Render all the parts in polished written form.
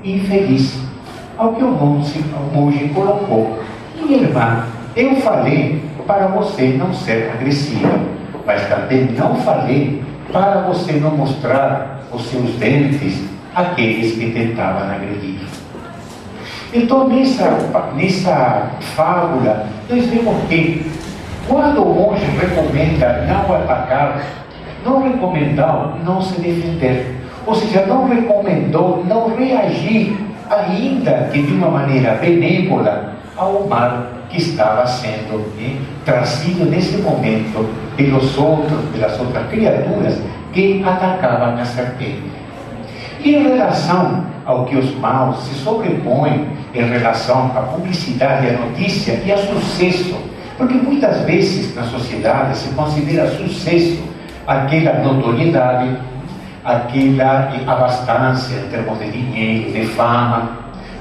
infeliz. Ao que o monge colocou: minha irmã, eu falei para você não ser agressiva, mas também não falei para você não mostrar os seus dentes àqueles que tentavam agredir. Então, nessa fábula, nós vemos que quando o monge recomenda não atacar, não recomendou não se defender. Ou seja, não recomendou não reagir, ainda que de uma maneira benévola, ao mal que estava sendo trazido nesse momento pelas outras criaturas que atacavam a serpente. E em relação ao que os maus se sobrepõem em relação à publicidade, à notícia e ao sucesso, porque muitas vezes na sociedade se considera sucesso aquela notoriedade, aquela abastança em termos de dinheiro, de fama,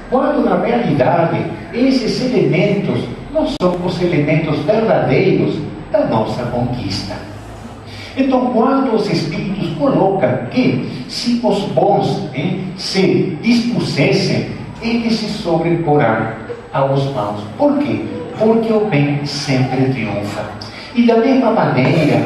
quando na realidade esses elementos não são os elementos verdadeiros da nossa conquista. Então, quando os Espíritos colocam que se os bons se dispusessem, eles se sobreporão aos maus. Por quê? Porque o bem sempre triunfa. E da mesma maneira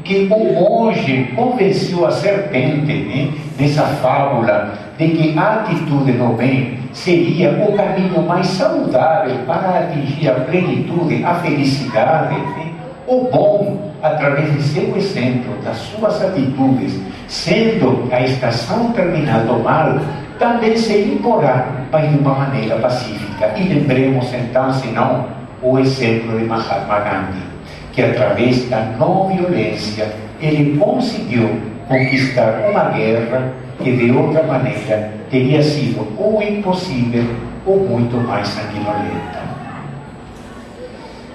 que o monge convenceu a serpente nessa fábula de que a atitude no bem seria o caminho mais saudável para atingir a plenitude, a felicidade, o bom, através de seu exemplo, das suas atitudes, sendo a estação terminal do mal, também se imporá, mas de uma maneira pacífica. E lembremos então, senão, o exemplo de Mahatma Gandhi, que através da não violência ele conseguiu conquistar uma guerra que de outra maneira teria sido ou impossível ou muito mais sanguinolenta.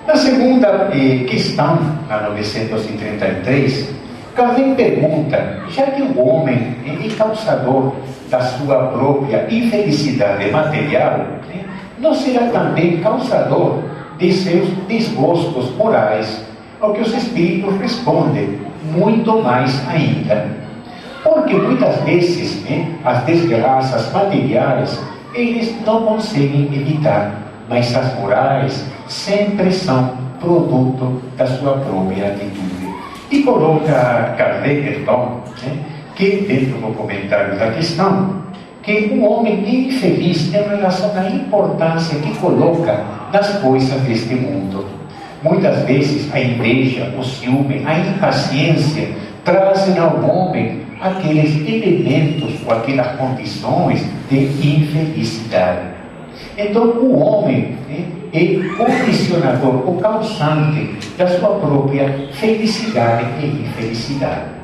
Na segunda questão, na 933, Kardec pergunta: já que o homem é causador da sua própria infelicidade material, não será também causador de seus desgostos morais? Ao que os Espíritos respondem: muito mais ainda. Porque muitas vezes as desgraças materiais eles não conseguem evitar, mas as morais sempre são produto da sua própria atitude. E coloca Kardec, então, que dentro do comentário da questão, que o homem é infeliz em relação à importância que coloca nas coisas deste mundo. Muitas vezes a inveja, o ciúme, a impaciência trazem ao homem aqueles elementos ou aquelas condições de infelicidade. Então o homem é condicionador, o causante da sua própria felicidade e infelicidade.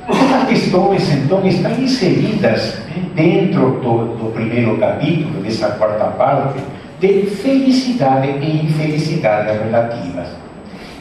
Essas questões então estão inseridas dentro do primeiro capítulo, dessa quarta parte, de felicidade e infelicidade relativas.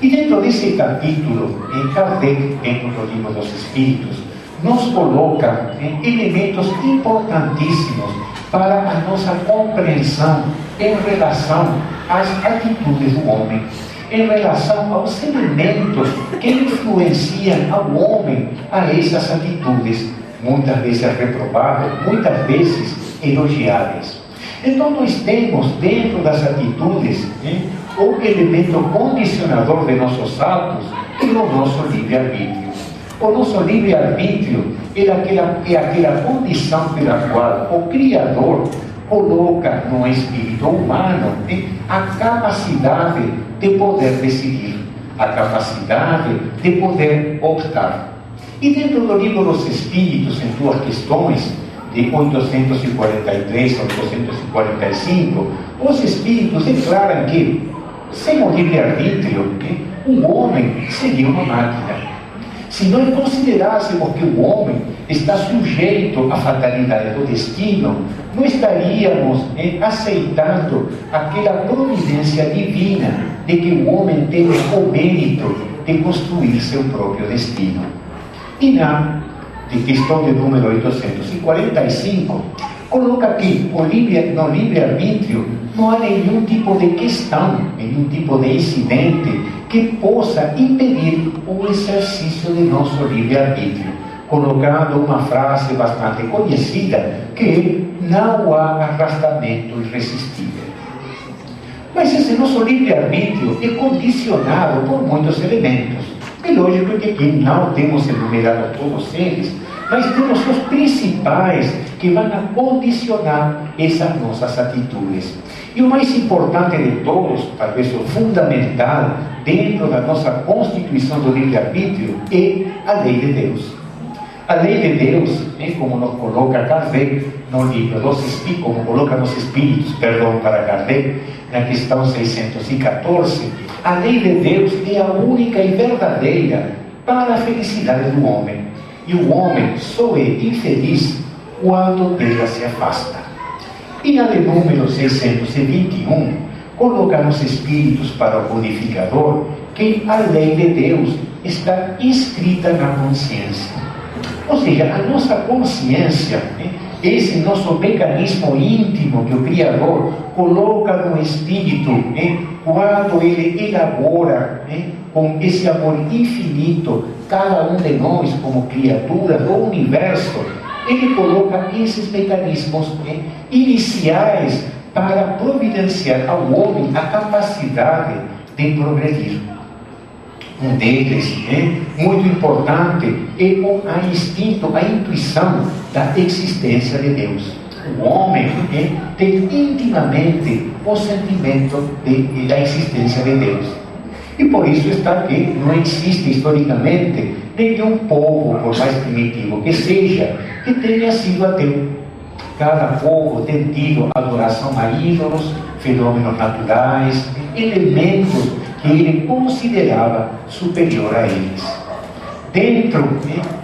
E dentro desse capítulo, Kardec, dentro do Livro dos Espíritos, nos coloca elementos importantíssimos para a nossa compreensão em relação às atitudes do homem, em relação aos elementos que influenciam ao homem a essas atitudes, muitas vezes reprováveis, muitas vezes elogiáveis. Então nós temos dentro das atitudes o elemento condicionador de nossos atos, que é o nosso livre-arbítrio. O nosso livre-arbítrio é aquela condição pela qual o Criador coloca no espírito humano a capacidade de poder decidir, a capacidade de poder optar. E dentro do Livro dos Espíritos, em duas questões, de 843 a 845, os Espíritos declaram que, sem o livre-arbítrio, o homem seria uma máquina. Se nós considerássemos que o homem está sujeito à fatalidade do destino, não estaríamos aceitando aquela providência divina de que o homem tem o mérito de construir seu próprio destino. E na questão de número 845, coloca que no livre-arbítrio não há nenhum tipo de questão, nenhum tipo de incidente que possa impedir o exercício de nosso livre-arbítrio. colocando uma frase bastante conhecida, que não há arrastamento irresistível. Mas esse nosso livre-arbítrio é condicionado por muitos elementos. É lógico que aqui não temos enumerado todos eles, mas temos os principais que vão a condicionar essas nossas atitudes. E o mais importante de todos, talvez o fundamental, dentro da nossa constituição do livre-arbítrio, é a lei de Deus. A lei de Deus, como nos coloca Kardec no livro dos Espíritos, como coloca nos Espíritos, para Kardec, na questão 614, a lei de Deus é a única e verdadeira para a felicidade do homem. E o homem só é infeliz quando dela se afasta. E na de número 621, coloca nos Espíritos para o Codificador que a lei de Deus está inscrita na consciência. Ou seja, a nossa consciência, esse nosso mecanismo íntimo que o Criador coloca no Espírito, quando ele elabora com esse amor infinito cada um de nós como criatura do universo, ele coloca esses mecanismos iniciais para providenciar ao homem a capacidade de progredir. Um deles, muito importante, é o instinto, a intuição da existência de Deus. O homem tem intimamente o sentimento da existência de Deus. E por isso está que não existe historicamente nenhum povo, por mais primitivo que seja, que tenha sido ateu. Cada povo tem tido adoração a ídolos, fenômenos naturais, elementos que ele considerava superior a eles. Dentro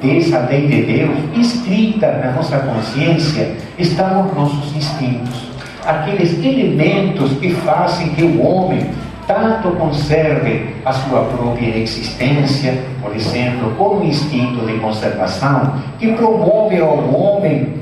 dessa lei de Deus, escrita na nossa consciência, estão os nossos instintos, aqueles elementos que fazem que o homem tanto conserve a sua própria existência, por exemplo, com o instinto de conservação, que promove ao homem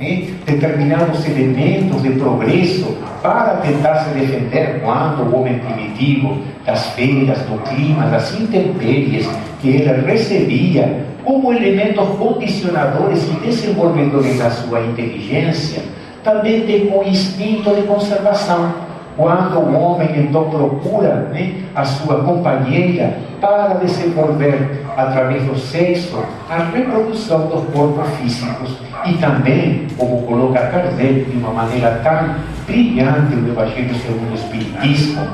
determinados elementos de progresso para tentar se defender quando o homem primitivo, das feiras, do clima, das intempéries que ele recebia como elementos condicionadores e desenvolvedores da sua inteligência, também tem um instinto de conservação. Quando o homem então procura a sua companheira para desenvolver, através do sexo, a reprodução dos corpos físicos. E também, como coloca Kardec de uma maneira tão brilhante no Evangelho segundo o Espiritismo,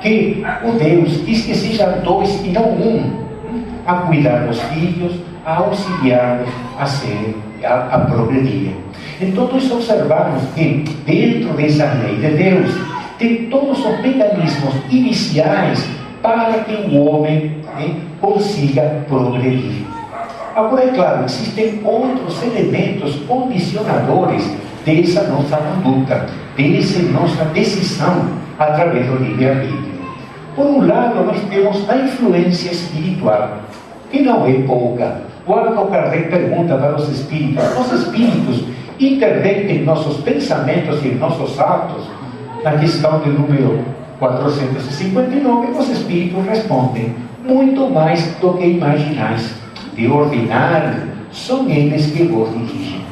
que o Deus diz que sejam dois e não um, a cuidar dos filhos, a auxiliá-los a progredir. Então nós observamos que dentro dessa lei de Deus tem todos os mecanismos iniciais para que o homem consiga progredir. Agora, é claro, existem outros elementos condicionadores dessa nossa conduta, dessa nossa decisão através do livre-arbítrio. Por um lado, nós temos a influência espiritual, que não é pouca. Quando Kardec pergunta para os espíritos intervêm em nossos pensamentos e em nossos atos. Na questão do número 459, os espíritos respondem: muito mais do que imaginais, de ordinário, são eles que vos dirigem.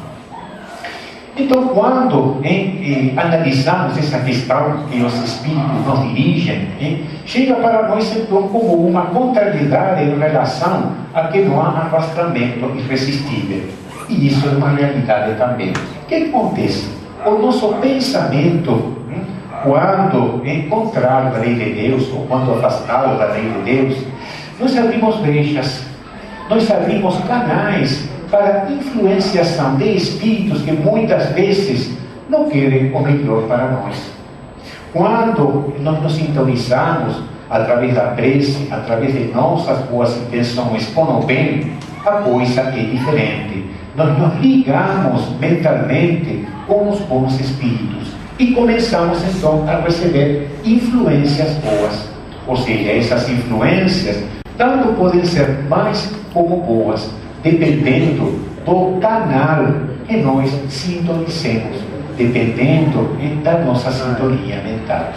Então, quando analisamos essa questão que os espíritos nos dirigem, chega para nós então como uma contrariedade em relação a que não há arrastamento irresistível. E isso é uma realidade também. O que acontece? O nosso pensamento, quando contrário à lei de Deus, ou quando afastado da lei de Deus, nós abrimos brechas, nós abrimos canais para influenciação de espíritos que muitas vezes não querem o melhor para nós. Quando nós nos sintonizamos através da prece, através de nossas boas intenções com o bem, a coisa é diferente. Nós nos ligamos mentalmente com os bons espíritos e começamos então a receber influências boas. Ou seja, essas influências tanto podem ser mais como boas, dependendo do canal que nós sintonizemos, dependendo da nossa sintonia mental.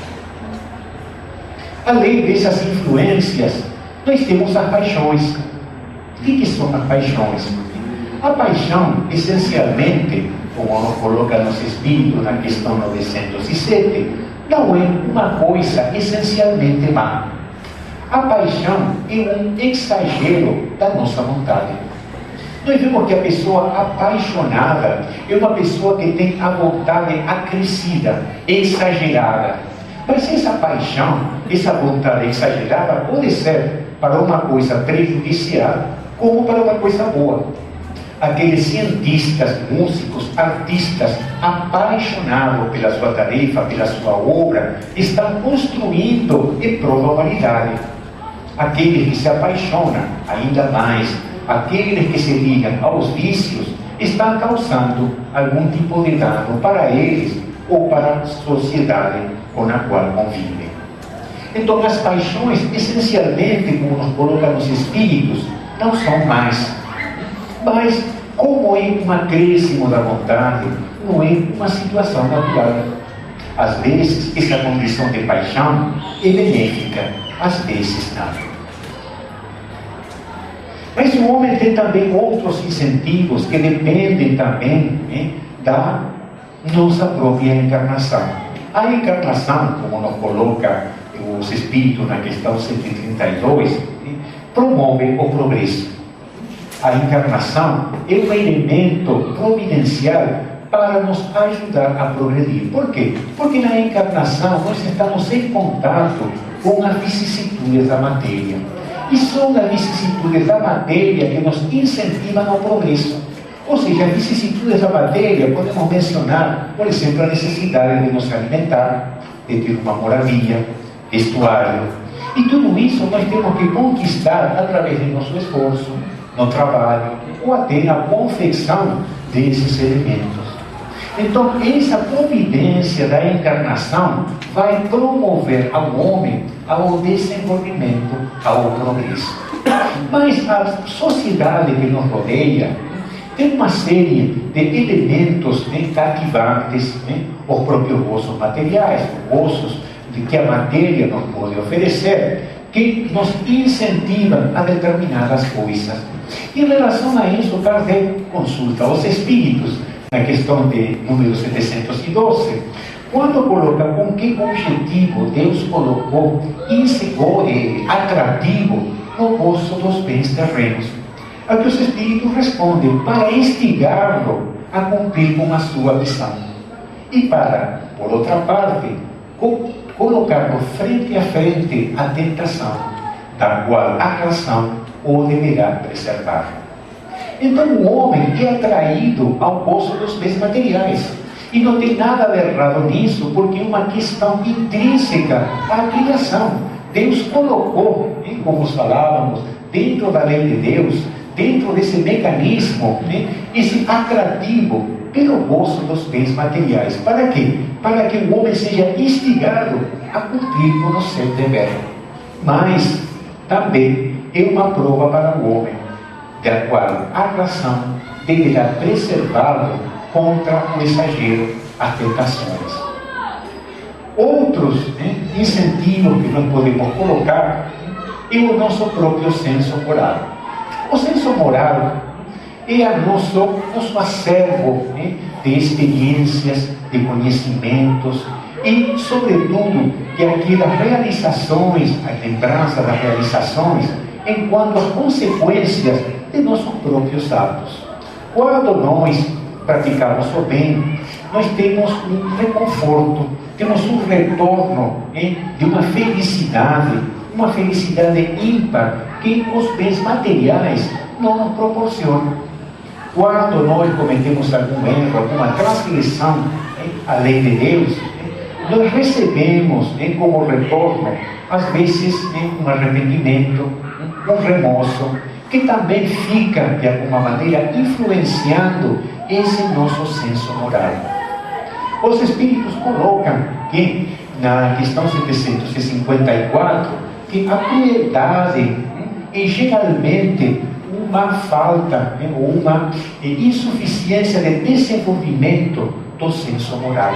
Além dessas influências, nós temos as paixões. O que são as paixões? A paixão, essencialmente, como nos coloca nos Espíritos na questão 907, não é uma coisa essencialmente má. A paixão é um exagero da nossa vontade. Nós vemos que a pessoa apaixonada é uma pessoa que tem a vontade acrescida, exagerada. Mas essa paixão, essa vontade exagerada pode ser para uma coisa prejudicial como para uma coisa boa. Aqueles cientistas, músicos, artistas apaixonados pela sua tarefa, pela sua obra, estão construindo em prol da humanidade. Aqueles que se apaixonam ainda mais, aqueles que se ligam aos vícios, estão causando algum tipo de dano para eles ou para a sociedade com a qual convivem. Então, as paixões, essencialmente, como nos colocam os Espíritos, não são más. Mas, como é um acréscimo da vontade, não é uma situação natural. Às vezes, essa condição de paixão é benéfica, às vezes não. Mas o homem tem também outros incentivos que dependem também da nossa própria encarnação. A encarnação, como nos coloca os Espíritos na questão 132, promove o progresso. A encarnação é um elemento providencial para nos ajudar a progredir. Por quê? Porque na encarnação nós estamos em contato com as vicissitudes da matéria. E são as vicissitudes da matéria que nos incentivam ao progresso. Ou seja, as vicissitudes da matéria, podemos mencionar, por exemplo, a necessidade de nos alimentar, de ter uma moradia, vestuário. E tudo isso nós temos que conquistar através de nosso esforço, no trabalho, ou até na confecção desses elementos. Então, essa providência da encarnação vai promover ao homem ao desenvolvimento, ao progresso. Mas a sociedade que nos rodeia tem uma série de elementos cativantes, os próprios gozos materiais, os gozos que a matéria nos pode oferecer, que nos incentivam a determinadas coisas. Em relação a isso, Kardec consulta os Espíritos, na questão de número 712, quando coloca com que objetivo Deus colocou atrativo no gozo dos bens terrenos. A que os Espíritos respondem para instigá-lo a cumprir com a sua missão. E para, por outra parte, colocar-no frente a frente a tentação, da qual a razão o deverá preservar. Então o homem é atraído ao gozo dos bens materiais. E não tem nada de errado nisso, porque é uma questão intrínseca à criação. Deus colocou, como falávamos, dentro da lei de Deus, dentro desse mecanismo, esse atrativo pelo gozo dos bens materiais. Para quê? Para que o homem seja instigado a cumprir com o seu dever. Mas também é uma prova para o homem, da qual a razão deverá preservá-lo contra o exagero, as tentações. Outros incentivos que nós podemos colocar é o nosso próprio senso moral. O senso moral é nosso acervo de experiências, de conhecimentos e, sobretudo, de aquelas realizações, a lembrança das realizações, enquanto as consequências de nossos próprios atos. Quando nós praticamos o bem, nós temos um reconforto, temos um retorno de uma felicidade ímpar que os bens materiais não nos proporcionam. Quando nós cometemos algum erro, alguma transgressão à lei de Deus, nós recebemos como retorno, às vezes, um arrependimento, um remorso, que também fica, de alguma maneira, influenciando esse nosso senso moral. Os Espíritos colocam que, na questão 754, que a crueldade é geralmente uma falta ou uma insuficiência de desenvolvimento do senso moral.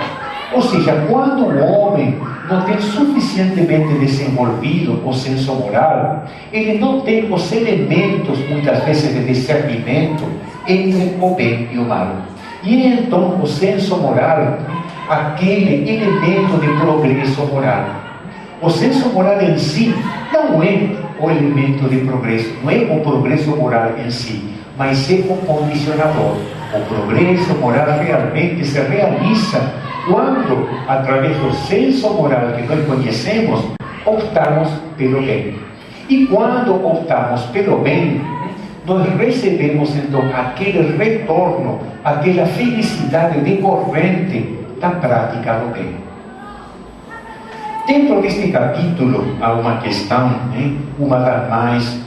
Ou seja, quando o homem não tem suficientemente desenvolvido o senso moral, ele não tem os elementos, muitas vezes, de discernimento, entre o bem e o mal. E então o senso moral, aquele elemento de progresso moral. O senso moral em si não é o elemento de progresso, não é o progresso moral em si, mas é o condicionador. O progresso moral realmente se realiza quando, através do senso moral que nós conhecemos, optamos pelo bem. E quando optamos pelo bem, nós recebemos então aquele retorno, aquela felicidade decorrente da prática do bem. Dentro deste capítulo há uma questão, uma das mais,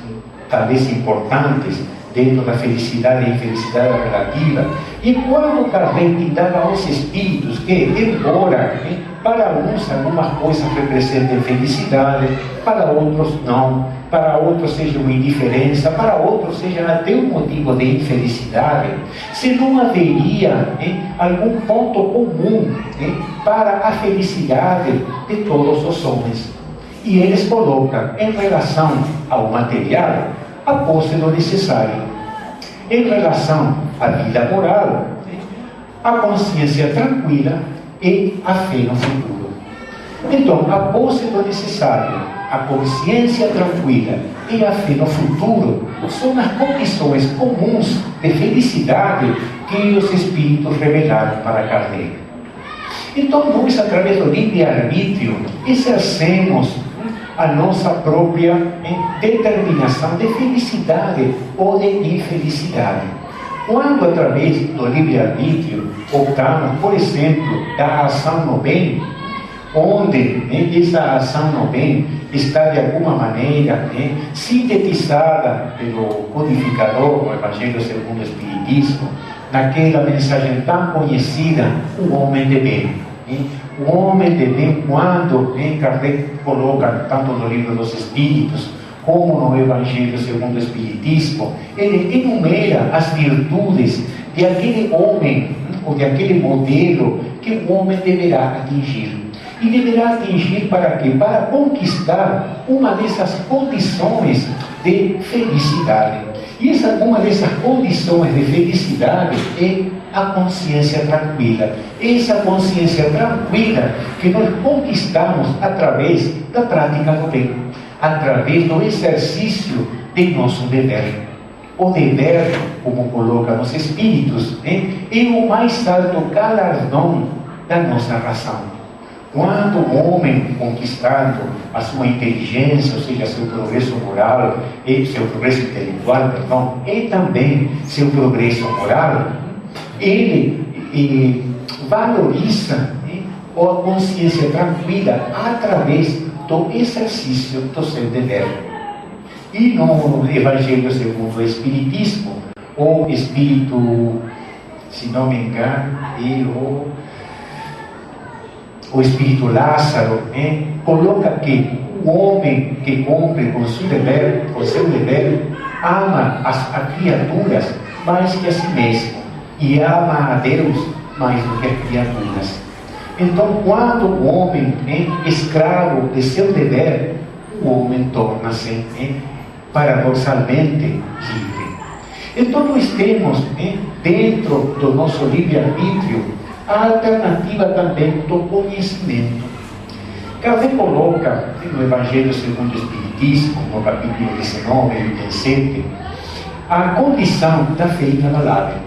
talvez, importantes, dentro da felicidade e infelicidade relativa, e quando Kardec indagava aos espíritos que, embora para uns algumas coisas representem felicidade, para outros não, para outros seja uma indiferença, para outros seja até um motivo de infelicidade, se não haveria algum ponto comum para a felicidade de todos os homens. E eles colocam em relação ao material a posse do necessário, em relação à vida moral, a consciência tranquila e a fé no futuro. Então, a posse do necessário, a consciência tranquila e a fé no futuro são as condições comuns de felicidade que os espíritos revelaram para Kardec. Então, nós, através do livre-arbítrio, exercemos a nossa própria determinação de felicidade ou de infelicidade. Quando, através do livre-arbítrio, optamos, por exemplo, da ação no bem, onde essa ação no bem está, de alguma maneira, sintetizada pelo codificador, o Evangelho segundo o Espiritismo, naquela mensagem tão conhecida, o homem de bem. O homem de bem, quando Kardec coloca, tanto no Livro dos Espíritos, como no Evangelho segundo o Espiritismo, ele enumera as virtudes de aquele homem, ou de aquele modelo que o homem deverá atingir. E deverá atingir para quê? Para conquistar uma dessas condições de felicidade. E uma dessas condições de felicidade é a consciência tranquila. Essa consciência tranquila que nós conquistamos através da prática do bem, através do exercício de nosso dever. O dever, como colocam os Espíritos, é o mais alto galardão da nossa razão. Quando o homem, conquistando a sua inteligência, ou seja, seu progresso moral, seu progresso intelectual, perdão, e também seu progresso moral, ele valoriza a consciência tranquila através do exercício do seu dever. E no Evangelho segundo o Espiritismo, o Espírito, se não me engano, o Espírito Lázaro, coloca que o homem que cumpre com seu dever, ama a criaturas mais que a si mesmo e ama a Deus mais do que as criaturas. Então, quando o homem é escravo de seu dever, o homem torna-se paradoxalmente livre. Então, nós temos dentro do nosso livre-arbítrio a alternativa também do conhecimento. Kardec coloca no Evangelho segundo o Espiritismo, no capítulo 19 e 27, a condição da fé inabalável.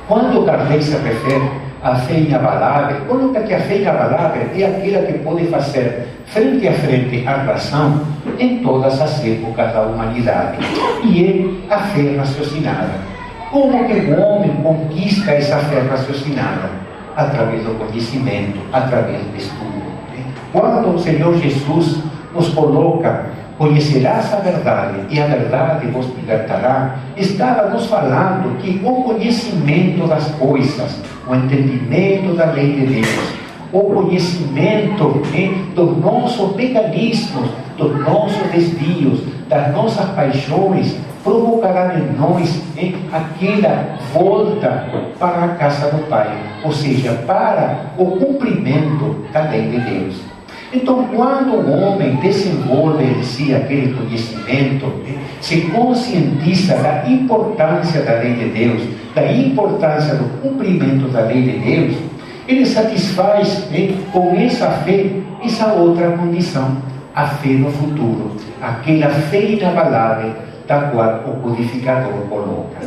Quando Kardec se refere à fé inabalável, coloca que a fé inabalável é aquela que pode fazer frente a frente a razão em todas as épocas da humanidade, e é a fé raciocinada. Como que o homem conquista essa fé raciocinada? Através do conhecimento, através do estudo. Quando o Senhor Jesus nos coloca, conhecerás a verdade e a verdade vos libertará, estava nos falando que o conhecimento das coisas, o entendimento da lei de Deus, o conhecimento dos nossos mecanismos, dos nossos desvios, das nossas paixões, provocará em nós aquela volta para a casa do Pai, ou seja, para o cumprimento da lei de Deus. Então, quando o homem desenvolve em si aquele conhecimento, se conscientiza da importância da lei de Deus, da importância do cumprimento da lei de Deus, ele satisfaz com essa fé essa outra condição, a fé no futuro, aquela fé inabalável da qual o codificador coloca.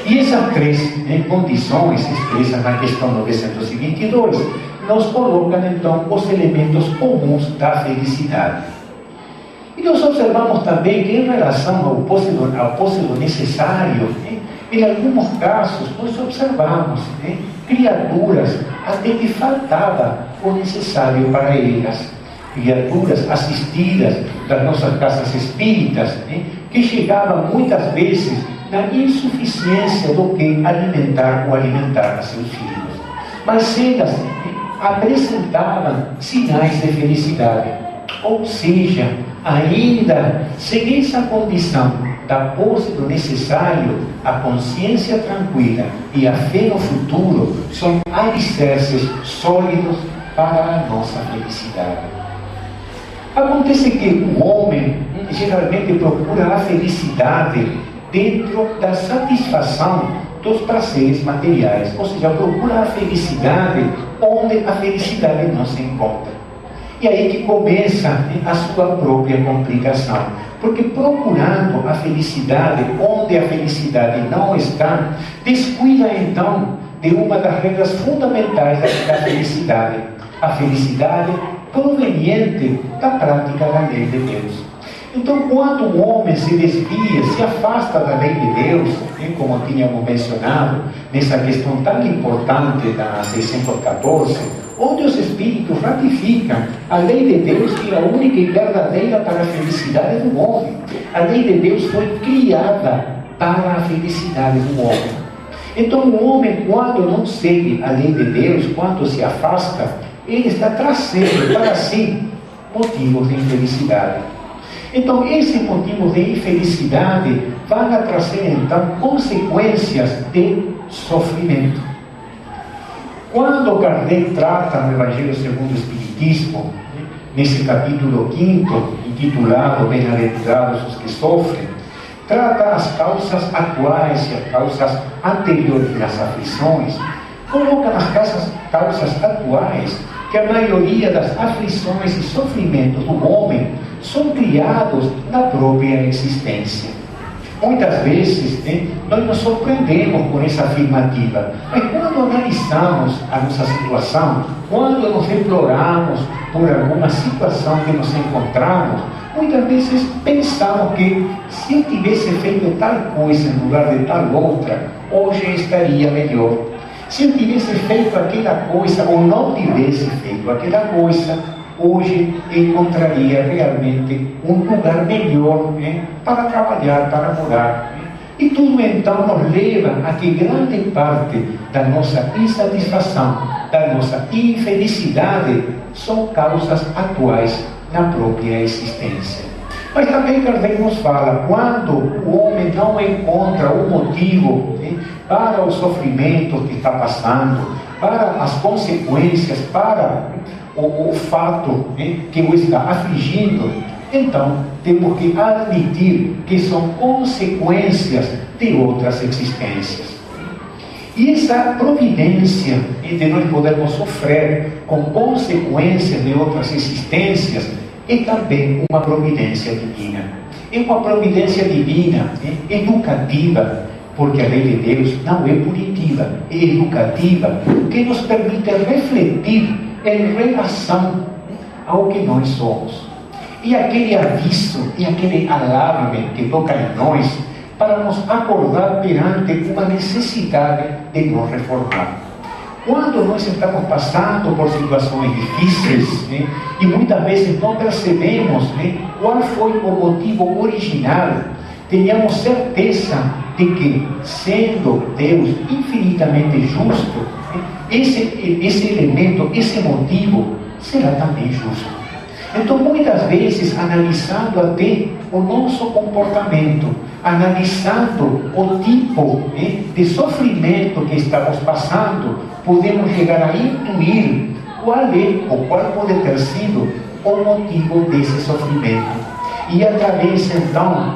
E essas três condições expressas na questão 922 nos colocam então os elementos comuns da felicidade. E nós observamos também que em relação ao pósito necessário, em alguns casos nós observamos criaturas até que faltava o necessário para elas. Criaturas assistidas das nossas casas espíritas, que chegavam muitas vezes na insuficiência do que alimentar ou alimentar a seus filhos. Mas elas apresentavam sinais de felicidade, ou seja, ainda sem essa condição da posse do necessário, a consciência tranquila e a fé no futuro são alicerces sólidos para a nossa felicidade. Acontece que o homem geralmente procura a felicidade dentro da satisfação dos prazeres materiais, ou seja, procura a felicidade onde a felicidade não se encontra. E aí que começa a sua própria complicação, porque procurando a felicidade onde a felicidade não está, descuida então de uma das regras fundamentais da felicidade, a felicidade proveniente da prática da lei de Deus. Então, quando o homem se desvia, se afasta da lei de Deus, como tínhamos mencionado, nessa questão tão importante da 614, onde os Espíritos ratificam a lei de Deus que é a única e verdadeira para a felicidade do homem. A lei de Deus foi criada para a felicidade do homem. Então, o homem, quando não segue a lei de Deus, quando se afasta, ele está trazendo para si motivos de infelicidade. Então, esses motivos de infelicidade vão trazer, então, consequências de sofrimento. Quando Kardec trata no Evangelho segundo o Espiritismo, nesse capítulo 5º, intitulado Bem-aventurados os que sofrem, trata as causas atuais e as causas anteriores das aflições, coloca nas causas atuais que a maioria das aflições e sofrimentos do homem são criados na própria existência. Muitas vezes nós nos surpreendemos com essa afirmativa, mas quando analisamos a nossa situação, quando nos imploramos por alguma situação que nos encontramos, muitas vezes pensamos que se eu tivesse feito tal coisa em lugar de tal outra, hoje estaria melhor. Se eu tivesse feito aquela coisa ou não tivesse feito aquela coisa, hoje encontraria realmente um lugar melhor para trabalhar, para morar. E tudo então nos leva a que grande parte da nossa insatisfação, da nossa infelicidade, são causas atuais na própria existência. Mas também Kardec nos fala, quando o homem não encontra o motivo para o sofrimento que está passando, para as consequências, para o fato que o está afligindo, então temos que admitir que são consequências de outras existências. E essa providência de nós podermos sofrer com consequências de outras existências é também uma providência divina. É uma providência divina educativa, porque a lei de Deus não é punitiva, é educativa, que nos permite refletir em relação ao que nós somos. E aquele aviso, e aquele alarme que toca em nós, para nos acordar perante uma necessidade de nos reformar. Quando nós estamos passando por situações difíceis, e muitas vezes não percebemos qual foi o motivo original, tenhamos certeza de que, sendo Deus infinitamente justo, esse elemento, esse motivo, será também justo. Então, muitas vezes, analisando até o nosso comportamento, analisando o tipo de sofrimento que estamos passando, podemos chegar a intuir qual é ou qual pode ter sido o motivo desse sofrimento. E através, então,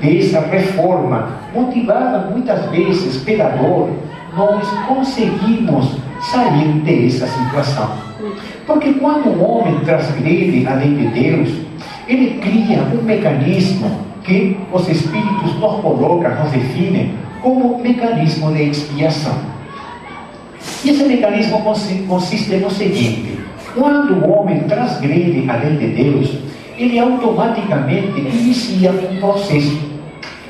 dessa reforma, motivada muitas vezes pela dor, nós conseguimos sair dessa situação. Porque quando o homem transgrede a lei de Deus, ele cria um mecanismo que os Espíritos nos colocam, nos definem como mecanismo de expiação. E esse mecanismo consiste no seguinte: quando o homem transgrede a lei de Deus, ele automaticamente inicia um processo.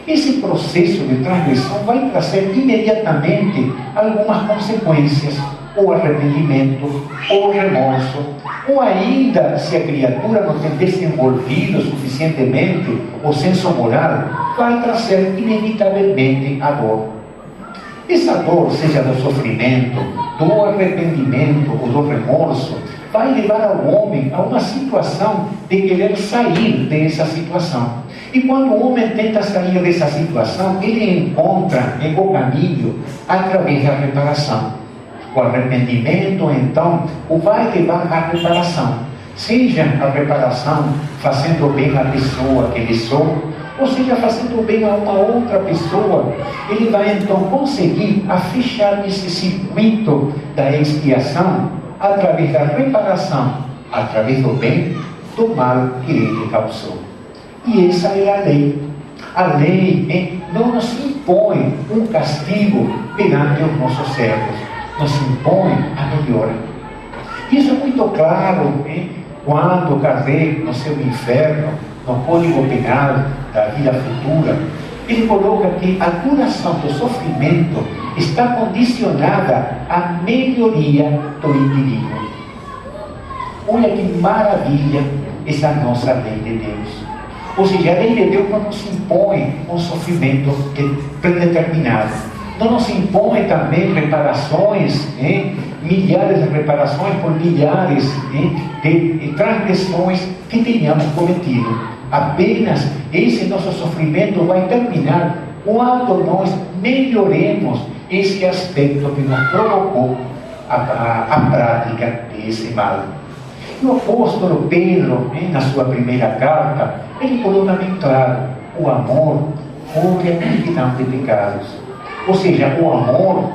Esse processo de transgressão vai trazer imediatamente algumas consequências, ou arrependimento, ou remorso, ou ainda, se a criatura não tem desenvolvido suficientemente o senso moral, vai trazer inevitavelmente a dor. Essa dor, seja do sofrimento, do arrependimento ou do remorso, vai levar ao homem a uma situação de querer sair dessa situação. E quando o homem tenta sair dessa situação, ele encontra o caminho através da reparação. O arrependimento, então, o vai levar à reparação. Seja a reparação fazendo bem à pessoa que lhe sou, ou seja, fazendo bem a uma outra pessoa, ele vai então conseguir fechar esse circuito da expiação através da reparação, através do bem, do mal que ele causou. E essa é a lei. A lei não nos impõe um castigo perante os nossos servos, nos impõe a melhora. Isso é muito claro quando Kardec, no seu Inferno, no Código Penal da Vida Futura, ele coloca que a duração do sofrimento está condicionada à melhoria do indivíduo. Olha que maravilha essa nossa lei de Deus. Ou seja, a lei de Deus não nos impõe um sofrimento predeterminado. Não nos impõe também reparações, milhares de reparações por milhares de transgressões que tenhamos cometido. Apenas esse nosso sofrimento vai terminar quando nós melhoremos esse aspecto que nos provocou a prática desse mal. E o apóstolo Pedro, na sua primeira carta, ele coloca bem claro: o amor cobre a multidão de pecados. Ou seja, o amor,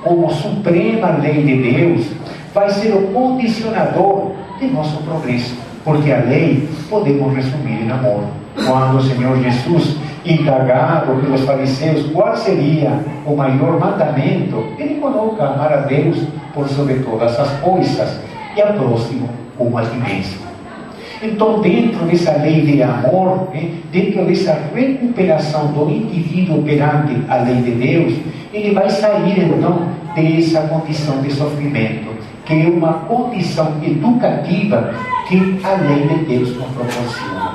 como suprema lei de Deus, vai ser o condicionador de nosso progresso. Porque a lei podemos resumir em amor. Quando o Senhor Jesus, indagado pelos fariseus qual seria o maior mandamento, ele coloca amar a Deus por sobre todas as coisas e ao próximo como a ti mesmo. Então, dentro dessa lei de amor, dentro dessa recuperação do indivíduo perante a lei de Deus, ele vai sair então dessa condição de sofrimento, que é uma condição educativa que a lei de Deus nos proporciona.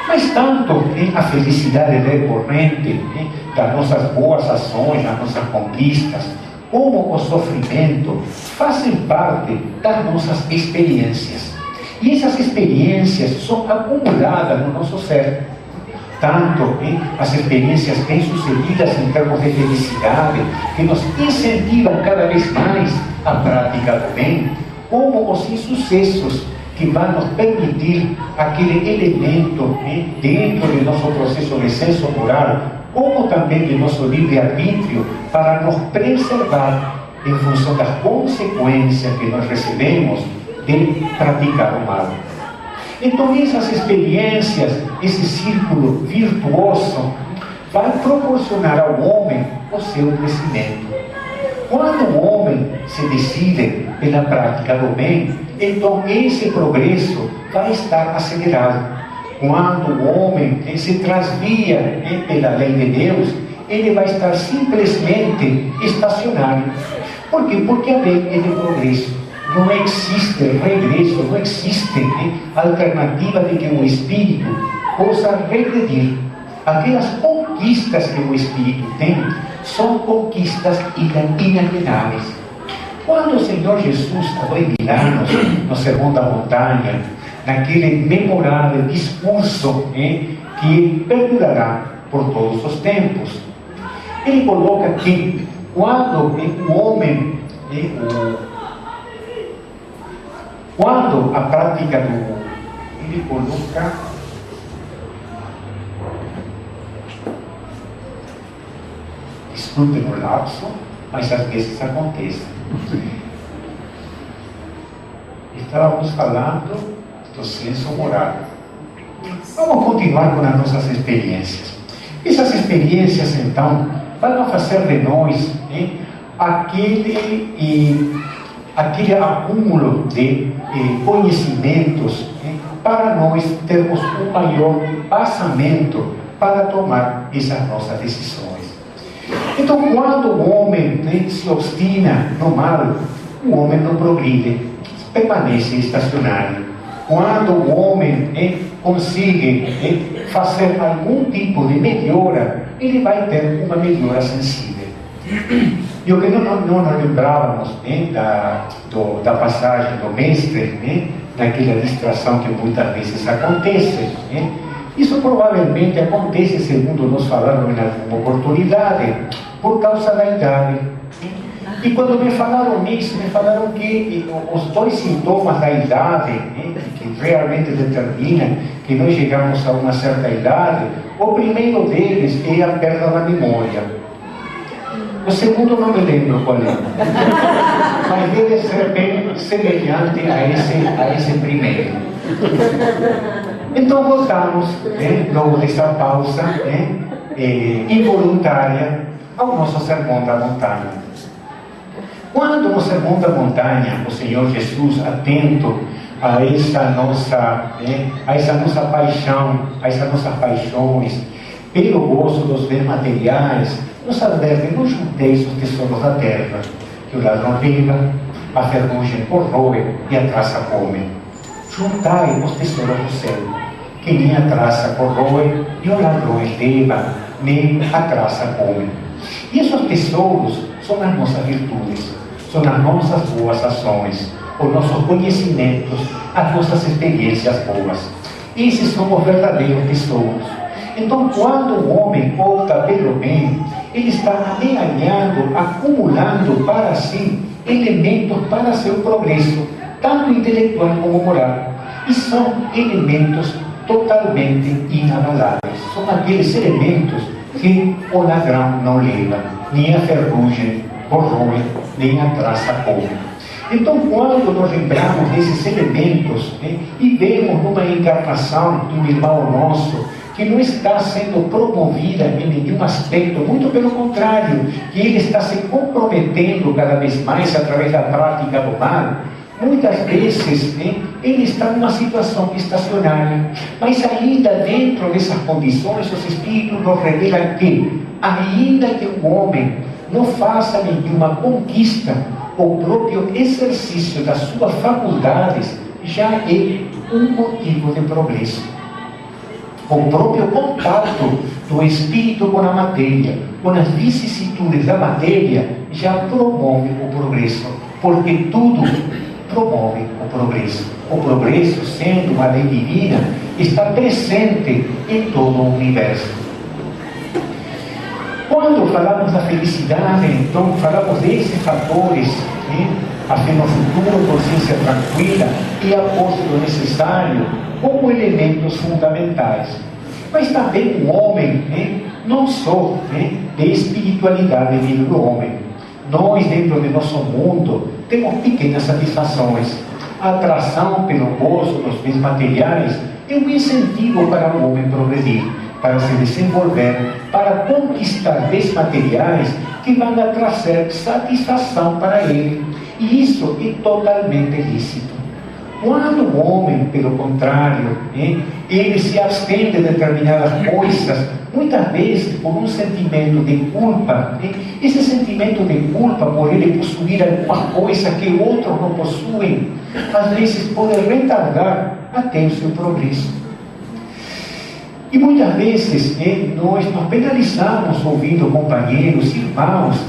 Mas tanto a felicidade decorrente das nossas boas ações, das nossas conquistas, como o sofrimento, fazem parte das nossas experiências. E essas experiências são acumuladas no nosso ser. Tanto as experiências bem-sucedidas em termos de felicidade, que nos incentivam cada vez mais a prática do bem, como os insucessos, que vão nos permitir aquele elemento dentro do nosso processo de senso moral, como também do nosso livre-arbítrio, para nos preservar em função das consequências que nós recebemos de praticar o mal. Então, essas experiências, esse círculo virtuoso, vai proporcionar ao homem o seu crescimento. Quando o homem se decide pela prática do bem, então esse progresso vai estar acelerado. Quando o homem se transvia pela lei de Deus, ele vai estar simplesmente estacionário. Por quê? Porque a lei é de progresso. Não existe regresso, não existe alternativa de que o espírito possa regredir. Aquelas conquistas que o espírito tem são conquistas inalienáveis. Quando o Senhor Jesus estava em Milagros, no Sermão da Montanha, naquele memorável discurso que perdurará por todos os tempos, ele coloca que quando o homem, Quando a prática do... Ele coloca... Desculpem o lapso, mas às vezes acontece. Estávamos falando do senso moral. Vamos continuar com as nossas experiências. Essas experiências, então, vão fazer de nós aquele acúmulo de conhecimentos para nós termos um maior embasamento para tomar essas nossas decisões. Então, quando o homem se obstina no mal, o homem não progride, permanece estacionário. Quando o homem consegue fazer algum tipo de melhora, ele vai ter uma melhora sensível. E o que não lembrávamos da passagem do mestre, naquela distração que muitas vezes acontece, isso provavelmente acontece, segundo nos falaram em alguma oportunidade, por causa da idade. E quando me falaram isso, me falaram que os dois sintomas da idade, que realmente determinam que nós chegamos a uma certa idade, o primeiro deles é a perda da memória. O segundo não me lembro qual é, mas deve ser bem semelhante a esse primeiro. Então voltamos, logo dessa pausa involuntária, ao nosso sermão da montanha. Quando no sermão da montanha, o Senhor Jesus, atento a essa nossa paixão, a essas nossas paixões, pelo gozo dos bens materiais, nos adverte: não junteis os tesouros da terra, que o ladrão rouba, a ferrugem corrói e a traça come. Juntai os tesouros do céu, que nem a traça corrói e o ladrão leva, nem a traça come. E esses tesouros são as nossas virtudes, são as nossas boas ações, os nossos conhecimentos, as nossas experiências boas. Esses são os verdadeiros tesouros. Então, quando o homem opta pelo bem, ele está amealhando, acumulando para si elementos para seu progresso, tanto intelectual como moral. E são elementos totalmente inabaláveis. São aqueles elementos que o ladrão não leva, nem a ferrugem corrói, nem a traça come. Então, quando nos lembramos desses elementos e vemos numa encarnação de um irmão nosso que não está sendo promovida em nenhum aspecto, muito pelo contrário, que ele está se comprometendo cada vez mais através da prática do mal, muitas vezes ele está numa situação estacionária, mas ainda dentro dessas condições, os Espíritos nos revelam que, ainda que o homem não faça nenhuma conquista, o próprio exercício das suas faculdades já é um motivo de progresso. O próprio contato do espírito com a matéria, com as vicissitudes da matéria, já promove o progresso, porque tudo promove o progresso. O progresso, sendo uma lei divina, está presente em todo o universo. Quando falamos da felicidade, então falamos desses fatores, a fé no futuro, consciência tranquila e apóstolo necessário, como elementos fundamentais. Mas também o homem, não só de espiritualidade vindo do homem. Nós, dentro do nosso mundo, temos pequenas satisfações. A atração pelo gozo dos bens materiais é um incentivo para o homem progredir, para se desenvolver, para conquistar bens materiais que vão trazer satisfação para ele. E isso é totalmente lícito. Quando o homem, pelo contrário, ele se abstém de determinadas coisas, muitas vezes por um sentimento de culpa, esse sentimento de culpa por ele possuir alguma coisa que outros não possuem, às vezes pode retardar até o seu progresso. E muitas vezes nós nos penalizamos ouvindo companheiros, irmãos,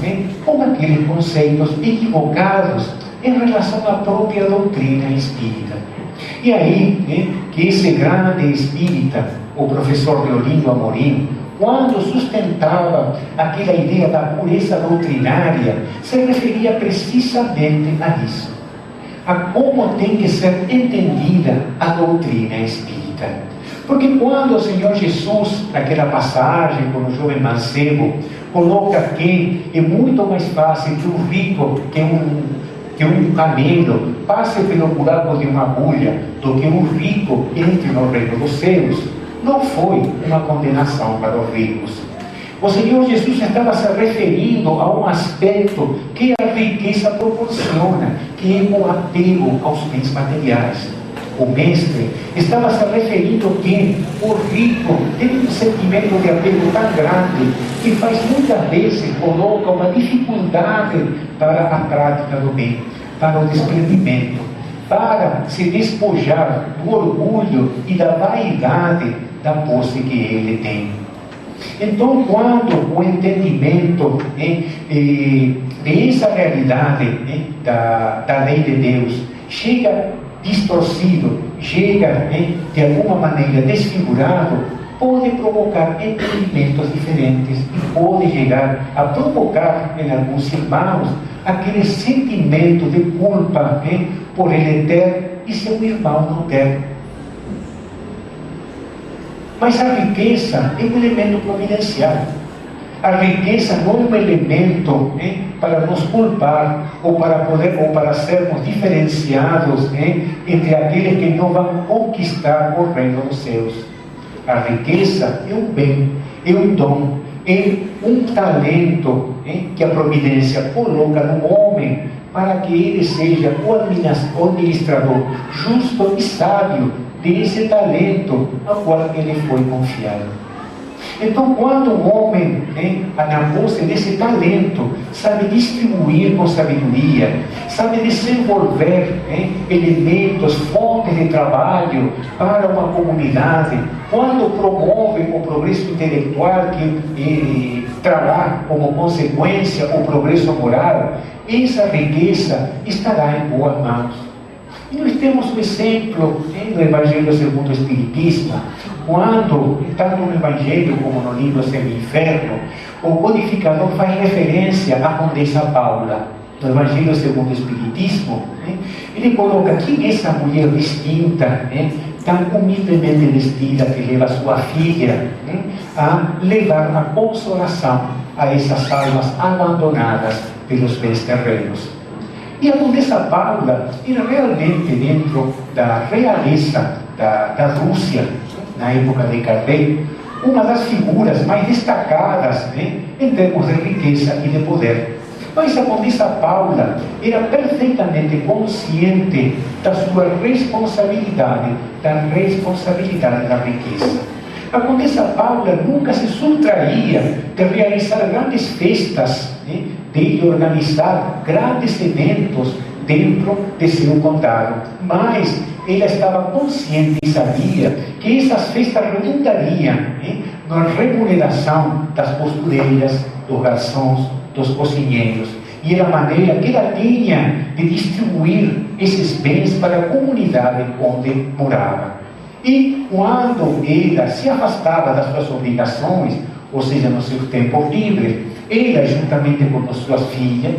com aqueles conceitos equivocados em relação à própria doutrina espírita. E aí, que esse grande espírita, o professor Deolindo Amorim, quando sustentava aquela ideia da pureza doutrinária, se referia precisamente a isso. a como tem que ser entendida a doutrina espírita. Porque quando o Senhor Jesus, naquela passagem com o jovem mancebo, coloca que é muito mais fácil que um rico, que um camelo passe pelo buraco de uma agulha do que um rico entre no reino dos céus, não foi uma condenação para os ricos. O Senhor Jesus estava se referindo a um aspecto que a riqueza proporciona, que é o apego aos bens materiais. O mestre estava se referindo que o rico tem um sentimento de apego tão grande que faz muitas vezes coloca uma dificuldade para a prática do bem, para o desprendimento, para se despojar do orgulho e da vaidade da posse que ele tem. Então, quando o entendimento dessa realidade da lei de Deus chega distorcido, chega de alguma maneira desfigurado, pode provocar entendimentos diferentes e pode chegar a provocar em alguns irmãos aquele sentimento de culpa por ele ter e seu irmão não ter. Mas a riqueza é um elemento providencial. A riqueza não é um elemento para nos culpar ou para sermos diferenciados entre aqueles que não vão conquistar o reino dos céus. A riqueza é um bem, é um dom, é um talento que a providência coloca no homem para que ele seja o administrador justo e sábio desse talento ao qual ele foi confiado. Então, quando o homem, na posse desse talento, sabe distribuir com sabedoria, sabe desenvolver elementos, fontes de trabalho para uma comunidade, quando promove o progresso intelectual que trará como consequência o progresso moral, essa riqueza estará em boas mãos. E nós temos um exemplo no Evangelho segundo o Espiritismo, quando, tanto no Evangelho como no livro Semi-Inferno, o codificador faz referência à Condessa Paula. No Evangelho segundo o Espiritismo, ele coloca quem é essa mulher distinta, tão humildemente vestida, que leva sua filha a levar a consolação a essas almas abandonadas pelos bens terrenos. E a Condessa Paula era realmente dentro da realeza da Rússia, na época de Kardec, uma das figuras mais destacadas em termos de riqueza e de poder. Mas a Condessa Paula era perfeitamente consciente da sua responsabilidade, da riqueza. A Condessa Paula nunca se subtraía de realizar grandes festas, de organizar grandes eventos dentro de seu condado, mas ela estava consciente e sabia que essas festas redundariam na remuneração das costureiras, dos garçons, dos cozinheiros, e era a maneira que ela tinha de distribuir esses bens para a comunidade onde morava. E quando ela se afastava das suas obrigações, ou seja, nos seus tempos livres, ela, juntamente com as suas filhas,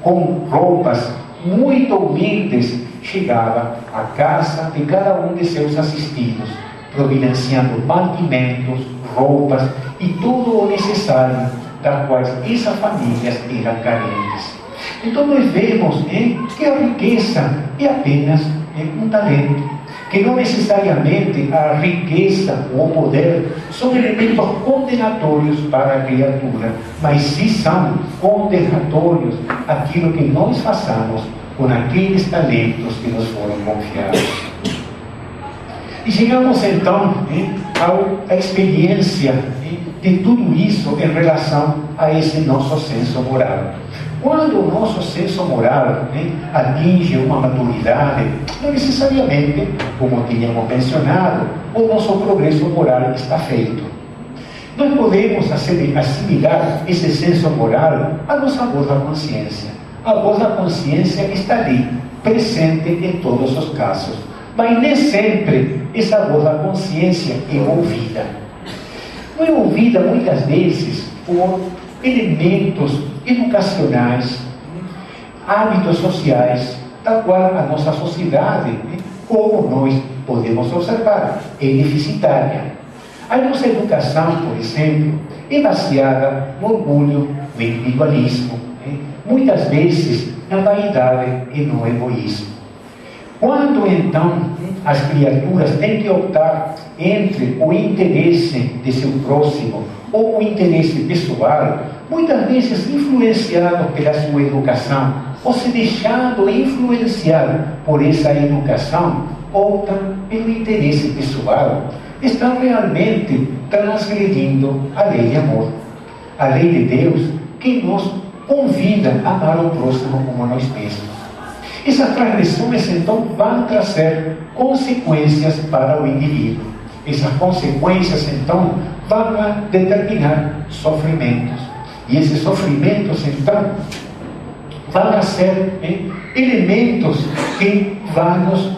com roupas muito humildes, chegava à casa de cada um de seus assistidos, providenciando mantimentos, roupas e tudo o necessário, das quais essas famílias eram carentes. Então nós vemos que a riqueza é apenas um talento, que não necessariamente a riqueza ou o poder são elementos condenatórios para a criatura, mas sim são condenatórios aquilo que nós façamos com aqueles talentos que nos foram confiados. E chegamos então à experiência de tudo isso em relação a esse nosso senso moral. Quando o nosso senso moral atinge uma maturidade, não necessariamente, como tínhamos mencionado, o nosso progresso moral está feito. Nós podemos assimilar esse senso moral à nossa voz da consciência. A voz da consciência está ali, presente em todos os casos. Mas nem sempre essa voz da consciência é ouvida. Não é ouvida muitas vezes por elementos educacionais, hábitos sociais, da qual a nossa sociedade, como nós podemos observar, é deficitária. A nossa educação, por exemplo, é baseada no orgulho, no individualismo, muitas vezes na vaidade e no egoísmo. Quando então as criaturas têm que optar entre o interesse de seu próximo ou o interesse pessoal, muitas vezes influenciado pela sua educação, ou se deixando influenciar por essa educação, optam pelo interesse pessoal, estão realmente transgredindo a lei de amor, a lei de Deus que nos convida a amar o próximo como nós mesmos. Essas transgressões então vão trazer consequências para o indivíduo. Essas consequências então vão determinar sofrimentos. E esses sofrimentos então vão ser elementos que vão nos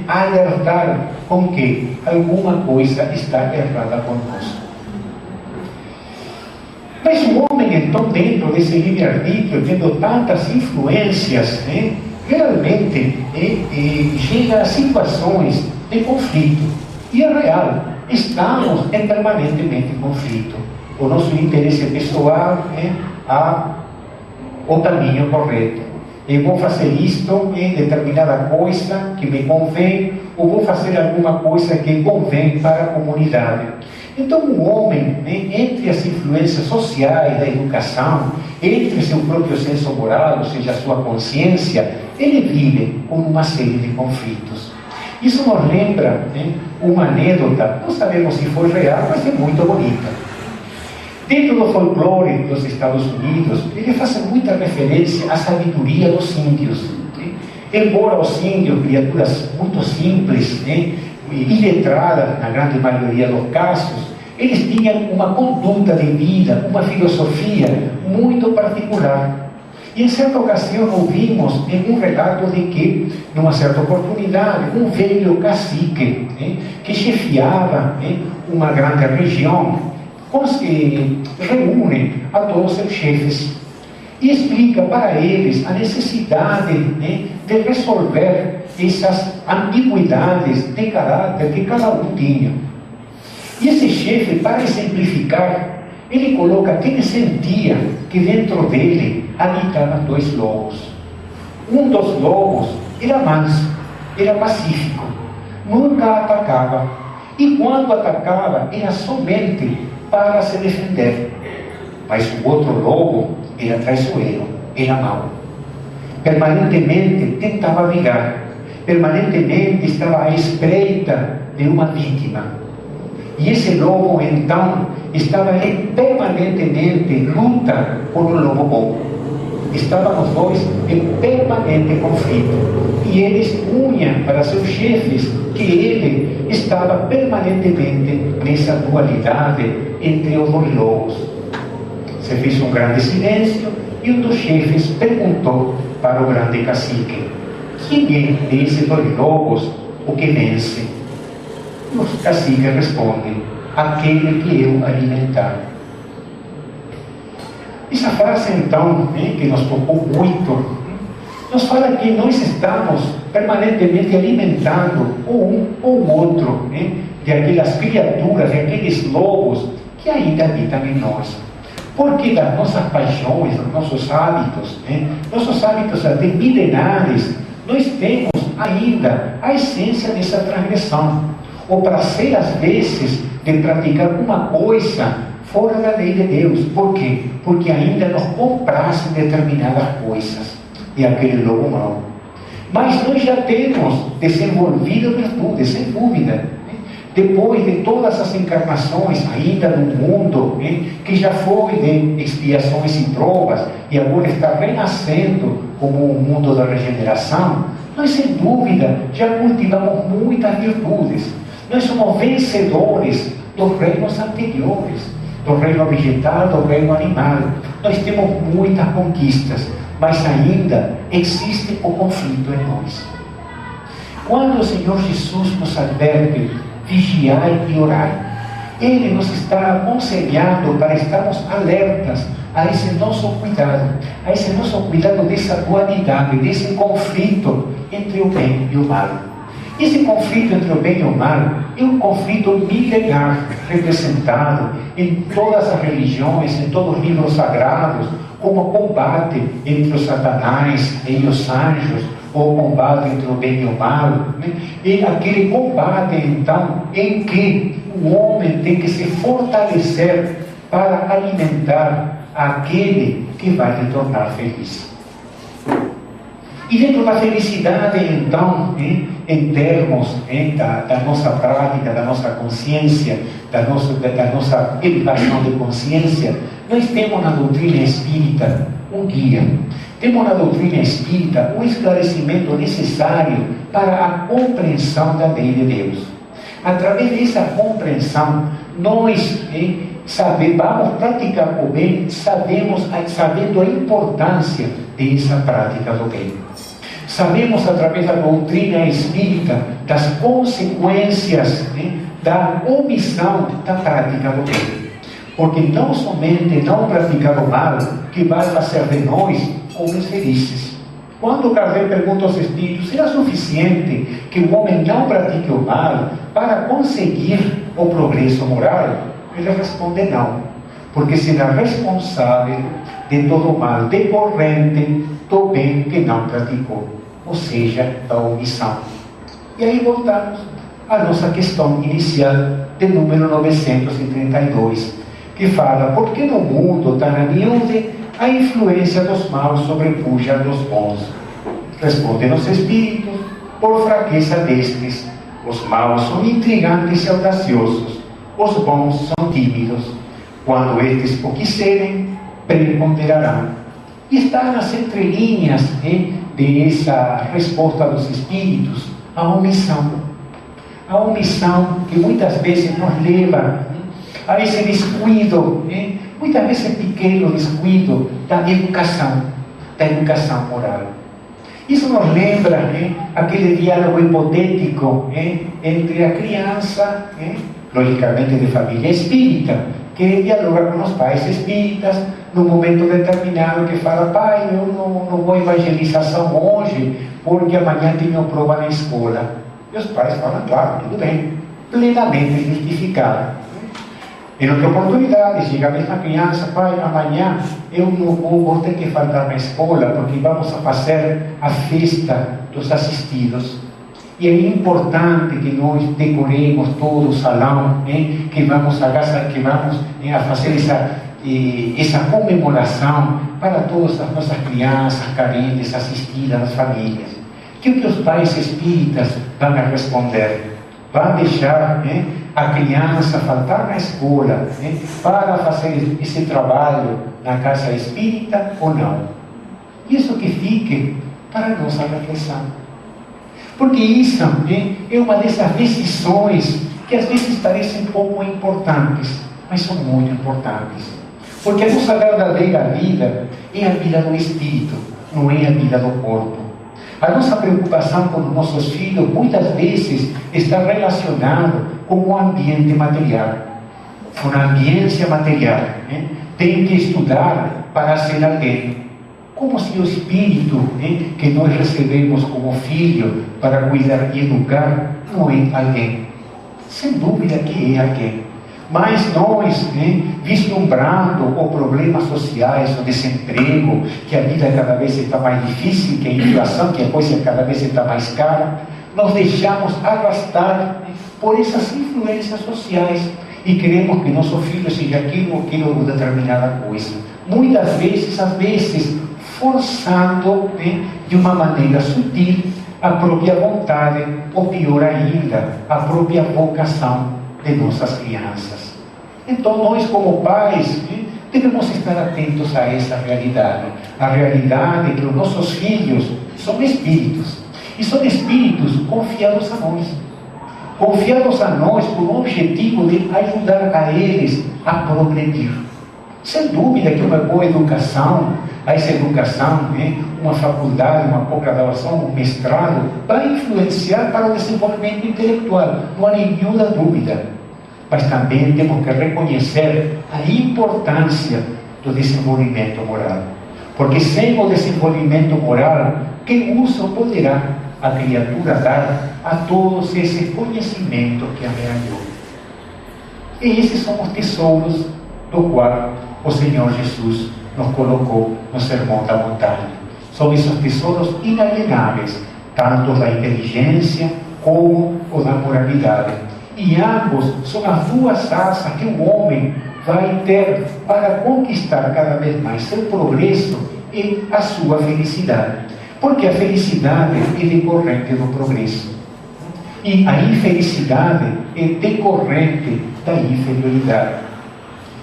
alertar com que alguma coisa está errada conosco. Mas o homem então, dentro desse livre-arbítrio, tendo tantas influências, realmente chega a situações de conflito. E é real, estamos permanentemente em conflito. O nosso interesse pessoal o caminho correto. Eu vou fazer isto em determinada coisa que me convém, ou vou fazer alguma coisa que convém para a comunidade. Então o homem, entre as influências sociais da educação, entre seu próprio senso moral, ou seja, a sua consciência, ele vive com uma série de conflitos. Isso nos lembra uma anedota, não sabemos se foi real, mas é muito bonita. Dentro do folclore dos Estados Unidos, ele faz muita referência à sabedoria dos índios. Embora os índios, criaturas muito simples, iletradas na grande maioria dos casos, eles tinham uma conduta de vida, uma filosofia muito particular. E em certa ocasião ouvimos em um relato de que, numa certa oportunidade, um velho cacique que chefiava uma grande região, reúne a todos os seus chefes e explica para eles a necessidade de resolver essas ambiguidades de caráter que cada um tinha. E esse chefe, para exemplificar, ele coloca que ele sentia que dentro dele habitavam dois lobos. Um dos lobos era manso, era pacífico, nunca atacava, e quando atacava era somente para se defender. Mas o outro lobo era traiçoeiro, era mau. Permanentemente tentava vingar, permanentemente estava à espreita de uma vítima. E esse lobo então estava permanentemente em luta com o lobo bom. Estavam os dois em permanente conflito. E ele expunha para seus chefes que ele estava permanentemente nessa dualidade entre os dois lobos. Se fez um grande silêncio e um dos chefes perguntou para o grande cacique: quem é desses dois lobos o que vence? E o cacique responde: aquele que eu alimentar. Essa frase então, que nos tocou muito, nos fala que nós estamos permanentemente alimentando um ou o outro, de aquelas criaturas, de aqueles lobos que ainda habitam em nós. Porque das nossas paixões, dos nossos hábitos até milenares, nós temos ainda a essência dessa transgressão. O prazer, às vezes, de praticar uma coisa fora da lei de Deus. Por quê? Porque ainda nos comprasse determinadas coisas. E aquele lobo mau. Mas nós já temos desenvolvido virtudes, sem dúvida. Depois de todas as encarnações ainda no mundo, que já foi de expiações e provas, e agora está renascendo como o mundo da regeneração, nós sem dúvida já cultivamos muitas virtudes. Nós somos vencedores dos reinos anteriores, do reino vegetal, do reino animal. Nós temos muitas conquistas, mas ainda existe o conflito em nós. Quando o Senhor Jesus nos adverte, vigiai e orai, Ele nos está aconselhando para estarmos alertas a esse nosso cuidado dessa dualidade, desse conflito entre o bem e o mal. Esse conflito entre o bem e o mal é um conflito milenar, representado em todas as religiões, em todos os livros sagrados, como combate entre o Satanás e os anjos, ou combate entre o bem e o mal, né? E aquele combate, então, em que o homem tem que se fortalecer para alimentar aquele que vai lhe tornar feliz. E dentro da felicidade, então, em termos da nossa prática, da nossa consciência, da nossa elevação de consciência, nós temos na doutrina espírita um guia. Temos na doutrina espírita um esclarecimento necessário para a compreensão da lei de Deus. Através dessa compreensão, nós vamos praticar o bem, sabendo a importância dessa prática do bem. Sabemos, através da doutrina espírita, das consequências da omissão da prática do bem. Porque não somente não praticar o mal que vai fazer de nós homens felizes. Quando Kardec pergunta aos espíritos, será suficiente que o homem não pratique o mal para conseguir o progresso moral? Ele responde não, porque será responsável de todo o mal decorrente do bem que não praticou, ou seja, da omissão. E aí voltamos à nossa questão inicial de número 932, que fala: por que no mundo tão humilde a influência dos maus sobrepuja dos bons? Respondem os espíritos: por fraqueza destes. Os maus são intrigantes e audaciosos, os bons são tímidos. Quando estes o quiserem, preponderarão. E está nas entrelinhas dessa resposta dos espíritos a omissão. A omissão que muitas vezes nos leva a esse descuido, muitas vezes pequeno descuido da educação moral. Isso nos lembra aquele diálogo hipotético entre a criança, logicamente de família espírita, que dialoga com os pais espíritas, num momento determinado, que fala: pai, eu não vou evangelização hoje, porque amanhã tenho prova na escola. E os pais falam: claro, tudo bem, plenamente justificado. Em outra oportunidade, chega a mesma criança: pai, amanhã eu não vou ter que faltar na escola, porque vamos a fazer a festa dos assistidos. E é importante que nós decoremos todo o salão, que vamos a fazer essa comemoração para todas as nossas crianças carentes, assistidas, as famílias. Que o que os pais espíritas vão responder? Vão deixar a criança faltar na escola para fazer esse trabalho na casa espírita ou não? Isso que fique para a nossa reflexão. Porque isso é uma dessas decisões que às vezes parecem pouco importantes, mas são muito importantes. Porque a nossa verdadeira vida é a vida do espírito, não é a vida do corpo. A nossa preocupação com os nossos filhos muitas vezes está relacionada com o ambiente material, com a ambiência material. Tem que estudar para ser alguém. Como se o espírito que nós recebemos como filho para cuidar e educar não é alguém. Sem dúvida que é alguém. Mas nós, vislumbrando os problemas sociais, o desemprego, que a vida cada vez está mais difícil, que a inflação, que a coisa cada vez está mais cara, nós deixamos arrastar por essas influências sociais e queremos que nosso filho seja aquilo ou determinada coisa. Muitas vezes, às vezes, forçando de uma maneira sutil a própria vontade, ou pior ainda, a própria vocação de nossas crianças. Então nós, como pais, devemos estar atentos a essa realidade. A realidade é que os nossos filhos são espíritos, e são espíritos confiados a nós. Confiados a nós com o objetivo de ajudar a eles a progredir. Sem dúvida que uma boa educação, essa educação, uma faculdade, uma pós-graduação, um mestrado, vai influenciar para o desenvolvimento intelectual, não há nenhuma dúvida. Mas também temos que reconhecer a importância do desenvolvimento moral. Porque sem o desenvolvimento moral, que uso poderá a criatura dar a todos esse conhecimento que ameaçou. E esses são os tesouros do qual o Senhor Jesus nos colocou no Sermão da Montanha. São esses tesouros inalienáveis, tanto da inteligência como o da moralidade. E ambos são as duas asas que o homem vai ter para conquistar cada vez mais seu progresso e a sua felicidade. Porque a felicidade é decorrente do progresso. E a infelicidade é decorrente da inferioridade.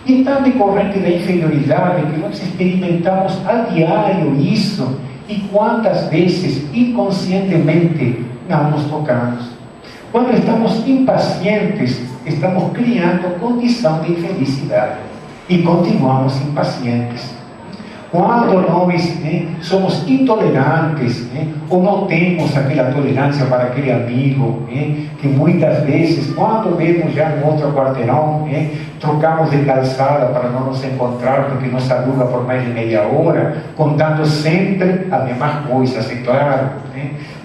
E tão decorrente da inferioridade que nós experimentamos a diário isso, e quantas vezes inconscientemente não nos tocamos. Quando estamos impacientes, estamos criando condição de infelicidade e continuamos impacientes. Quando nós somos intolerantes, ou não temos aquela tolerância para aquele amigo, que muitas vezes, quando vemos já um outro quarteirão, trocamos de calçada para não nos encontrar, porque nos saluda por mais de meia hora, contando sempre a mesma coisa, é claro.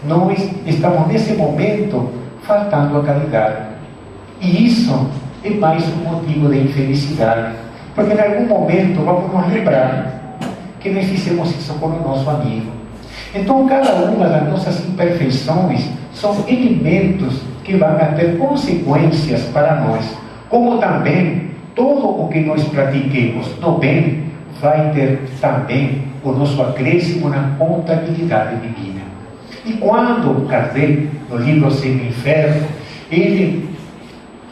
Nós estamos nesse momento faltando a caridade. E isso é mais um motivo de infelicidade, porque em algum momento vamos nos lembrar que nós fizemos isso com o nosso amigo. Então, cada uma das nossas imperfeições são elementos que vão ter consequências para nós, como também todo o que nós pratiquemos no bem vai ter também o nosso acréscimo na contabilidade divina. E quando Kardec, no livro Céu e Inferno, ele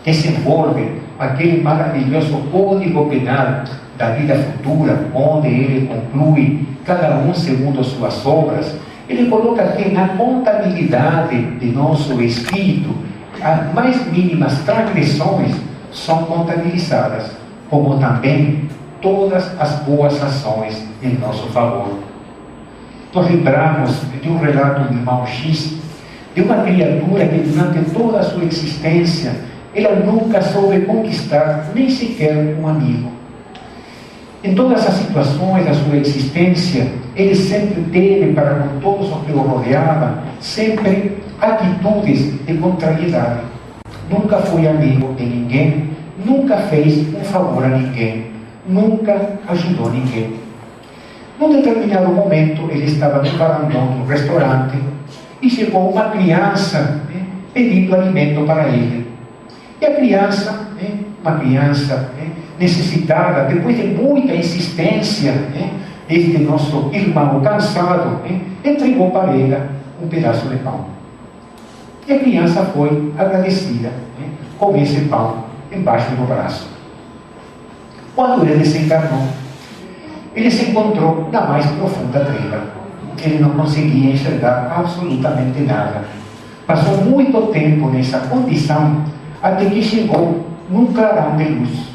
desenvolve aquele maravilhoso código penal da vida futura, onde ele conclui cada um segundo suas obras, ele coloca que na contabilidade de nosso espírito, as mais mínimas transgressões são contabilizadas, como também todas as boas ações em nosso favor. Nós lembramos de um relato do irmão X, de uma criatura que durante toda a sua existência, ela nunca soube conquistar nem sequer um amigo. Em todas as situações da sua existência, ele sempre teve para com todos os que o rodeavam, sempre atitudes de contrariedade. Nunca foi amigo de ninguém, nunca fez um favor a ninguém, nunca ajudou ninguém. Num determinado momento, ele estava no varandão de um restaurante e chegou uma criança pedindo alimento para ele. E a criança, uma criança necessitada, depois de muita insistência, este nosso irmão cansado, entregou para ela um pedaço de pão. E a criança foi agradecida com esse pão embaixo do braço. Quando ele desencarnou, ele se encontrou na mais profunda treva. Ele não conseguia enxergar absolutamente nada. Passou muito tempo nessa condição, até que chegou num clarão de luz.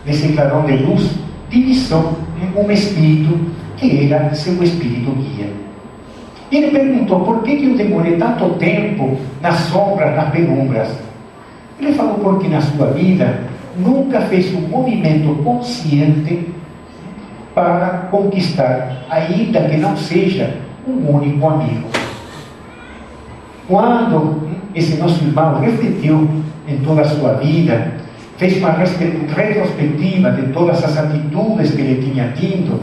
Nesse clarão de luz, divisou um espírito que era seu espírito guia. E ele perguntou: por que eu demorei tanto tempo nas sombras, nas penumbras? Ele falou: porque na sua vida nunca fez um movimento consciente para conquistar, ainda que não seja um único amigo. Quando esse nosso irmão refletiu em toda a sua vida, fez uma retrospectiva de todas as atitudes que ele tinha tido,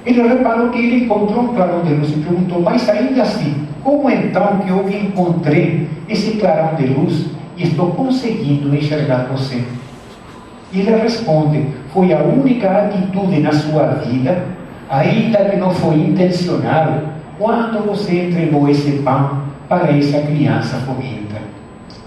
ele reparou que ele encontrou um clarão de luz e perguntou: mas ainda assim, como então que eu encontrei esse clarão de luz e estou conseguindo enxergar você? E ele responde: foi a única atitude na sua vida, ainda que não foi intencional, quando você entregou esse pão para essa criança faminta.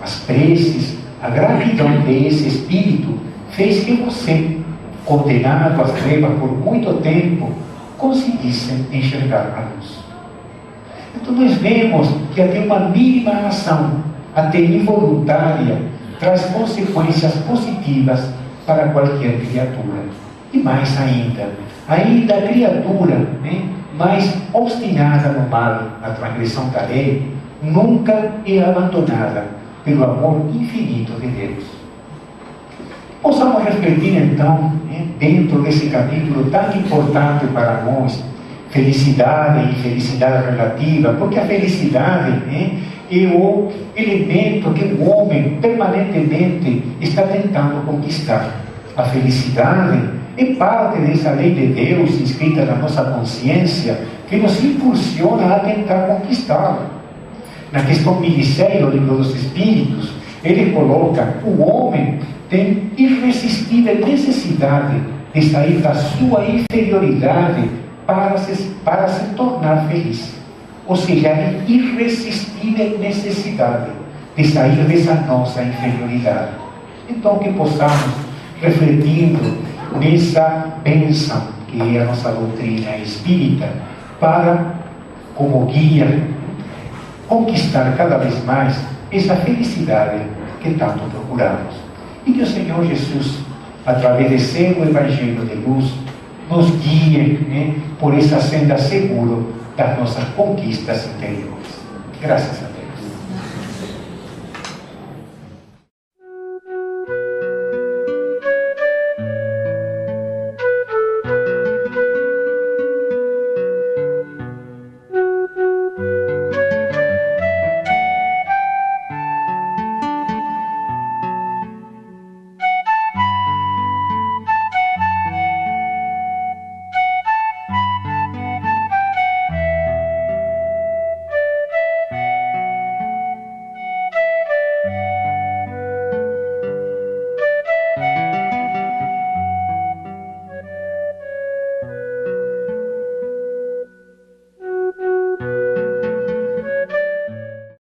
As preces, a gratidão desse espírito fez que você, condenado às trevas por muito tempo, conseguisse enxergar a luz. Então nós vemos que até uma mínima ação, até involuntária, traz consequências positivas para qualquer criatura. E mais ainda a criatura mais obstinada no mal, na transgressão da lei, nunca é abandonada pelo amor infinito de Deus. Possamos refletir então, dentro desse capítulo tão importante para nós, felicidade e felicidade relativa, porque a felicidade é o elemento que o homem permanentemente está tentando conquistar. A felicidade é parte dessa lei de Deus inscrita na nossa consciência que nos impulsiona a tentar conquistá-la. Na questão 1006 do Livro dos Espíritos, ele coloca: o homem tem irresistível necessidade de sair da sua inferioridade para se tornar feliz. Ou seja, a irresistível necessidade de sair dessa nossa inferioridade. Então, que possamos, refletindo nessa bênção que é a nossa doutrina espírita, para, como guia, conquistar cada vez mais essa felicidade que tanto procuramos. E que o Senhor Jesus, através de seu Evangelho de luz, nos guie por essa senda segura das nossas conquistas interiores. Graças a Deus.